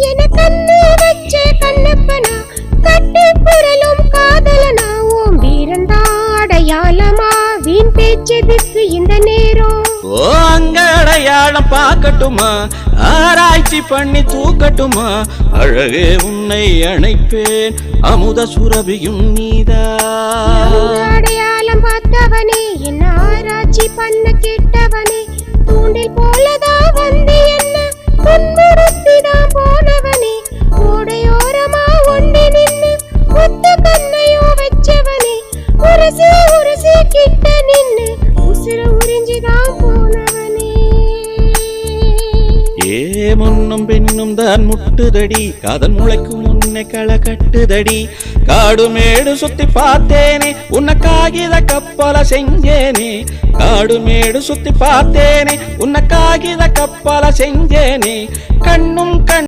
என கண்ணு வச்சே கண்ணப்பனா கட்டி புரளும் காதலனா ஓம் வீரந்தா அடையாளமா வீண் பேச்சதுக்கு இந்த நேரம் ஓ அங்க அடையாளம் பார்க்கட்டுமா ஆராய்ச்சி பண்ணி தூக்கட்டுமா அழகே உன்னை அணைப்பேன் அமுத சுரபியும் நீதா அடையாளம் பார்த்தவனே என்ன ஆராய்ச்சி பண்ண கேட்டவனே தூண்டில் போலதான் வந்து என்ன துன்புறுத்திதான் போனவனே ஓடையோரமா ஒண்டி நின்னு ஒத்த கண்ணையோ வச்சவனே உரசி உரசி கிட்ட நின்னு உசுர உறிஞ்சிதான் போனவனே ஏ முன்னும் பின்னும் தான் முட்டுதடி காதல் முளைக்கும் முன்னை களை கட்டுதடி காடு மேடு சுத்தி பார்த்தேனே உன்னை காகித கப்பல செஞ்சேனே காடு மேடு சுத்தி பார்த்தேனே உன்னை காகித கப்பல செஞ்சேனே கண்ணும் கண்